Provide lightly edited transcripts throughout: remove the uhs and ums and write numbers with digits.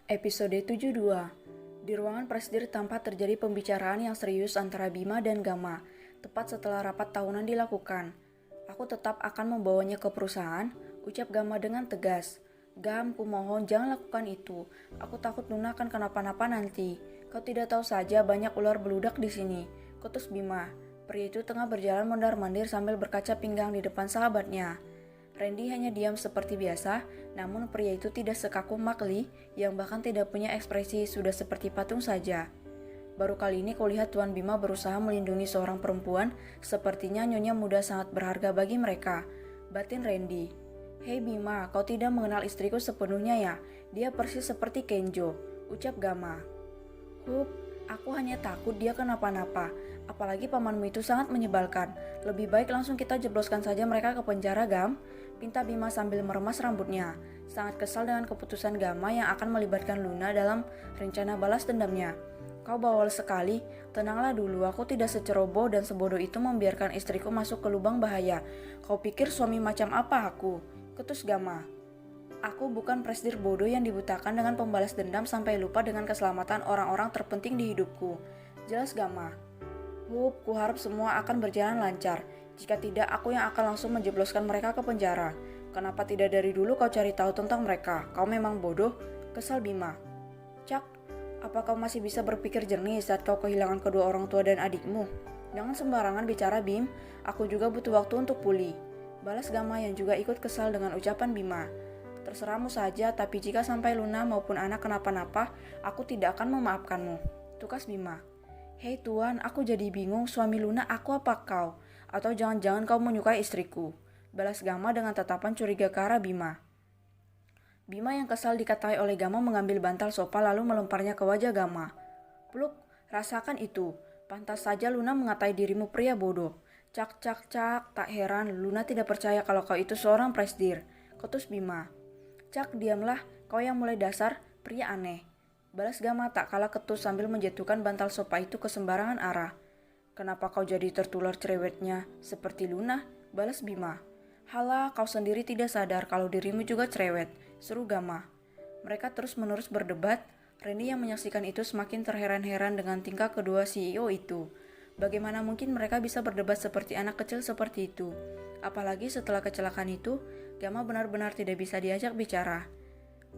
Episode 72. Di ruangan presidir tampak terjadi pembicaraan yang serius antara Bima dan Gama, tepat setelah rapat tahunan dilakukan. Aku tetap akan membawanya ke perusahaan, ucap Gama dengan tegas. Gam, kumohon jangan lakukan itu. Aku takut Luna akan kenapa-napa nanti. Kau tidak tahu saja banyak ular beludak di sini. Kutus Bima. Pria itu tengah berjalan mondar-mandir sambil berkaca pinggang di depan sahabatnya. Randy hanya diam seperti biasa, namun pria itu tidak sekaku Makli yang bahkan tidak punya ekspresi, sudah seperti patung saja. Baru kali ini kulihat Tuan Bima berusaha melindungi seorang perempuan, sepertinya nyonya muda sangat berharga bagi mereka. Batin Randy. Hei Bima, kau tidak mengenal istriku sepenuhnya ya? Dia persis seperti Kenjo, ucap Gama. Hup, aku hanya takut dia kenapa-napa. Apalagi pamanmu itu sangat menyebalkan. Lebih baik langsung kita jebloskan saja mereka ke penjara, Gam. Pinta Bima sambil meremas rambutnya. Sangat kesal dengan keputusan Gama yang akan melibatkan Luna dalam rencana balas dendamnya. Kau bawel sekali, tenanglah dulu, aku tidak seceroboh dan sebodoh itu membiarkan istriku masuk ke lubang bahaya. Kau pikir suami macam apa aku? Ketus Gama. Aku bukan presidir bodoh yang dibutakan dengan pembalas dendam sampai lupa dengan keselamatan orang-orang terpenting di hidupku. Jelas Gama. Hup, kuharap semua akan berjalan lancar. Jika tidak, aku yang akan langsung menjebloskan mereka ke penjara. Kenapa tidak dari dulu kau cari tahu tentang mereka? Kau memang bodoh, kesal Bima. Cak, apa kau masih bisa berpikir jernih saat kau kehilangan kedua orang tua dan adikmu? Jangan sembarangan bicara Bim, aku juga butuh waktu untuk pulih. Balas Gama yang juga ikut kesal dengan ucapan Bima. Terserahmu saja, tapi jika sampai Luna maupun anak kenapa-napa, aku tidak akan memaafkanmu. Tukas Bima. Hei Tuan, aku jadi bingung, suami Luna aku apa kau? Atau jangan-jangan kau menyukai istriku? Balas Gama dengan tatapan curiga ke arah Bima. Bima yang kesal dikatai oleh Gama mengambil bantal sofa lalu melemparnya ke wajah Gama. Pluk, rasakan itu. Pantas saja Luna mengatai dirimu pria bodoh. Cak, cak, cak, tak heran Luna tidak percaya kalau kau itu seorang presidir. Ketus Bima. Cak, diamlah, kau yang mulai dasar, pria aneh. Balas Gama tak kalah ketus sambil menjatuhkan bantal sofa itu ke sembarangan arah. Kenapa kau jadi tertular cerewetnya seperti Luna? Balas Bima. Halah, kau sendiri tidak sadar kalau dirimu juga cerewet, seru Gama. Mereka terus-menerus berdebat. Randy yang menyaksikan itu semakin terheran-heran dengan tingkah kedua CEO itu. Bagaimana mungkin mereka bisa berdebat seperti anak kecil seperti itu? Apalagi setelah kecelakaan itu, Gama benar-benar tidak bisa diajak bicara.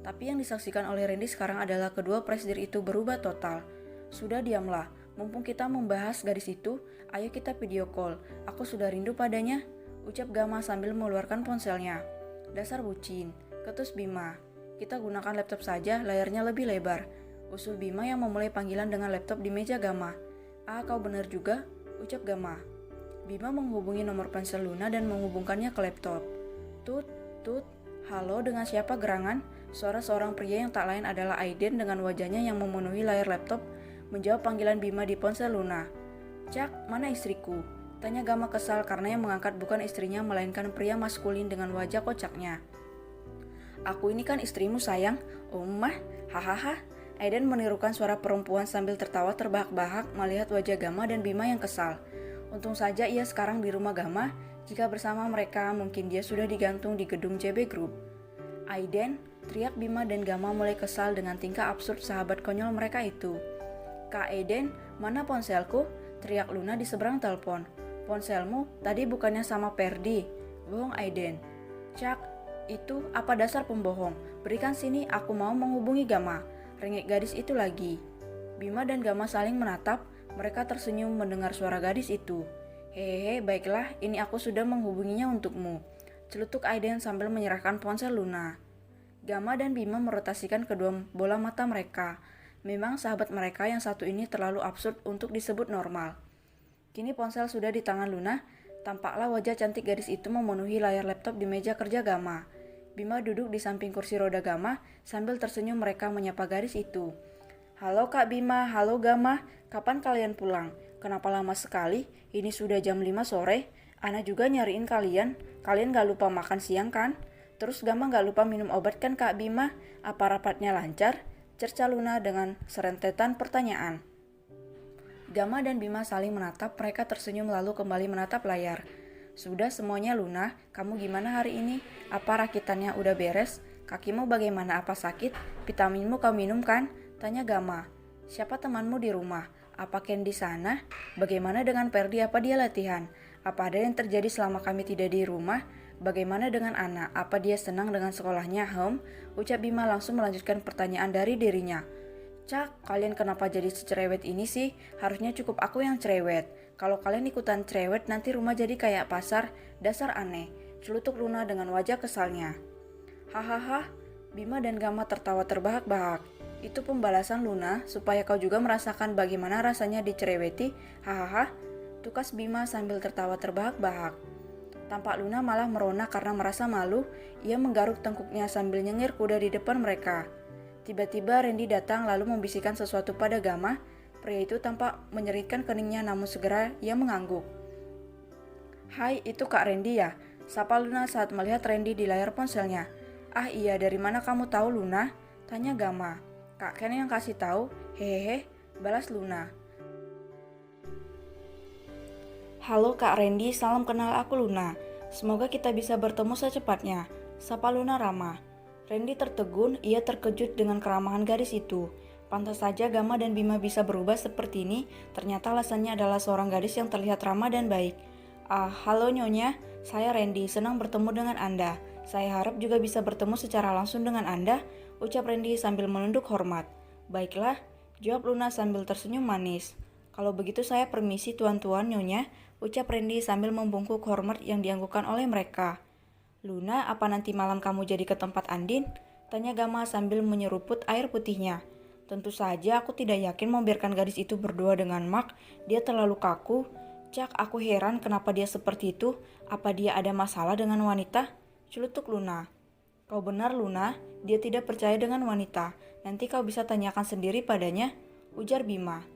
Tapi yang disaksikan oleh Randy sekarang adalah kedua presidir itu berubah total. Sudah diamlah, mumpung kita membahas gadis itu, ayo kita video call. Aku sudah rindu padanya, ucap Gama sambil mengeluarkan ponselnya. Dasar bucin, ketus Bima. Kita gunakan laptop saja, layarnya lebih lebar. Usul Bima yang memulai panggilan dengan laptop di meja Gama. Ah, kau benar juga, ucap Gama. Bima menghubungi nomor ponsel Luna dan menghubungkannya ke laptop. Tut, tut. Halo, dengan siapa gerangan? Suara seorang pria yang tak lain adalah Aiden dengan wajahnya yang memenuhi layar laptop menjawab panggilan Bima di ponsel Luna. Cak, mana istriku? Tanya Gama kesal karena yang mengangkat bukan istrinya melainkan pria maskulin dengan wajah kocaknya. Aku ini kan istrimu sayang. Oh mah, hahaha. Aiden menirukan suara perempuan sambil tertawa terbahak-bahak melihat wajah Gama dan Bima yang kesal. Untung saja ia sekarang di rumah Gama. Jika bersama mereka, mungkin dia sudah digantung di gedung JB Group. Aiden, teriak Bima dan Gama mulai kesal dengan tingkah absurd sahabat konyol mereka itu. Kak Aiden, mana ponselku? Teriak Luna di seberang telepon. Ponselmu tadi bukannya sama Perdi. Bohong Aiden. Cak, itu apa dasar pembohong? Berikan sini, aku mau menghubungi Gama. Rengek gadis itu lagi. Bima dan Gama saling menatap, mereka tersenyum mendengar suara gadis itu. Hehehe, baiklah, ini aku sudah menghubunginya untukmu. Celutuk Aiden sambil menyerahkan ponsel Luna. Gama dan Bima merotasikan kedua bola mata mereka. Memang sahabat mereka yang satu ini terlalu absurd untuk disebut normal. Kini ponsel sudah di tangan Luna, tampaklah wajah cantik gadis itu memenuhi layar laptop di meja kerja Gama. Bima duduk di samping kursi roda Gama sambil tersenyum mereka menyapa gadis itu. Halo Kak Bima, halo Gama, kapan kalian pulang? Kenapa lama sekali? Ini sudah jam 5 sore. Ana juga nyariin kalian. Kalian gak lupa makan siang kan? Terus Gama gak lupa minum obat kan Kak Bima? Apa rapatnya lancar? Cerca Luna dengan serentetan pertanyaan. Gama dan Bima saling menatap, mereka tersenyum lalu kembali menatap layar. Sudah semuanya Luna, kamu gimana hari ini? Apa rakitannya udah beres? Kakimu bagaimana? Apa sakit? Vitaminmu kau minum kan? Tanya Gama. Siapa temanmu di rumah? Apa Ken di sana? Bagaimana dengan Perdi? Apa dia latihan? Apa ada yang terjadi selama kami tidak di rumah? Bagaimana dengan Ana? Apa dia senang dengan sekolahnya? Ucap Bima langsung melanjutkan pertanyaan dari dirinya. Cak, kalian kenapa jadi secerewet ini sih? Harusnya cukup aku yang cerewet. Kalau kalian ikutan cerewet nanti rumah jadi kayak pasar. Dasar aneh. Celutuk Luna dengan wajah kesalnya. Hahaha, Bima dan Gama tertawa terbahak-bahak. Itu pembalasan Luna supaya kau juga merasakan bagaimana rasanya dicereweti. Hahaha, tukas Bima sambil tertawa terbahak-bahak. Tampak Luna malah merona karena merasa malu. Ia menggaruk tengkuknya sambil nyengir kuda di depan mereka. Tiba-tiba Randy datang lalu membisikkan sesuatu pada Gama. Pria itu tampak menyeritkan keningnya namun segera ia mengangguk. Hai, itu Kak Randy ya? Sapa Luna saat melihat Randy di layar ponselnya. Ah iya, dari mana kamu tahu Luna? Tanya Gama. Kak Ken yang kasih tahu. Hehehe, balas Luna. Halo Kak Randy, salam kenal, aku Luna. Semoga kita bisa bertemu secepatnya. Sapa Luna ramah. Randy tertegun, ia terkejut dengan keramahan gadis itu. Pantas saja Gama dan Bima bisa berubah seperti ini, ternyata alasannya adalah seorang gadis yang terlihat ramah dan baik. Halo Nyonya, saya Randy, senang bertemu dengan Anda. Saya harap juga bisa bertemu secara langsung dengan Anda, ucap Randy sambil menunduk hormat. Baiklah, jawab Luna sambil tersenyum manis. Kalau begitu saya permisi tuan-tuan Nyonya, ucap Randy sambil membungkuk hormat yang dianggukkan oleh mereka. Luna, apa nanti malam kamu jadi ke tempat Andin? Tanya Gama sambil menyeruput air putihnya. Tentu saja aku tidak yakin membiarkan gadis itu berdua dengan Mark, dia terlalu kaku. Cak, aku heran kenapa dia seperti itu, apa dia ada masalah dengan wanita? Celutuk Luna. Kau benar Luna, dia tidak percaya dengan wanita, nanti kau bisa tanyakan sendiri padanya, ujar Bima.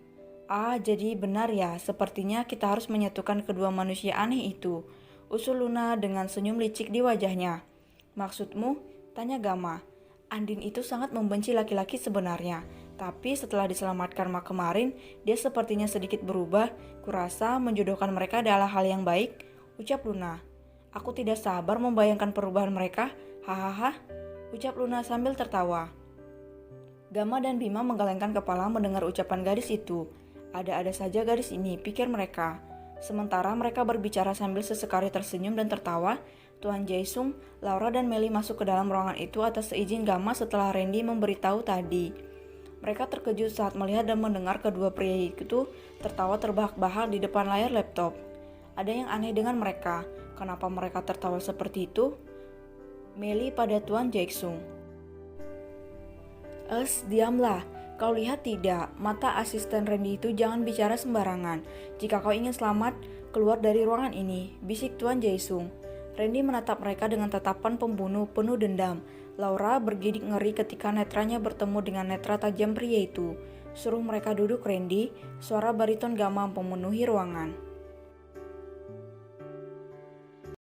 Jadi benar ya, sepertinya kita harus menyatukan kedua manusia aneh itu, usul Luna dengan senyum licik di wajahnya. Maksudmu? Tanya Gama. Andin itu sangat membenci laki-laki sebenarnya, tapi setelah diselamatkan Mak kemarin, dia sepertinya sedikit berubah. Kurasa menjodohkan mereka adalah hal yang baik, ucap Luna. Aku tidak sabar membayangkan perubahan mereka, hahaha, ucap Luna sambil tertawa. Gama dan Bima menggelengkan kepala mendengar ucapan gadis itu. Ada-ada saja gadis ini, pikir mereka. Sementara mereka berbicara sambil sesekali tersenyum dan tertawa, Tuan Jaesung, Laura dan Meli masuk ke dalam ruangan itu atas seizin Gama setelah Randy memberitahu tadi. Mereka terkejut saat melihat dan mendengar kedua pria itu tertawa terbahak-bahak di depan layar laptop. Ada yang aneh dengan mereka. Kenapa mereka tertawa seperti itu? Meli pada Tuan Jaesung. Diamlah. Kau lihat tidak, mata asisten Randy itu jangan bicara sembarangan. Jika kau ingin selamat, keluar dari ruangan ini, bisik Tuan Jaesung. Randy menatap mereka dengan tatapan pembunuh penuh dendam. Laura bergidik ngeri ketika netranya bertemu dengan netra tajam pria itu. Suruh mereka duduk Randy, suara bariton Gama memenuhi ruangan.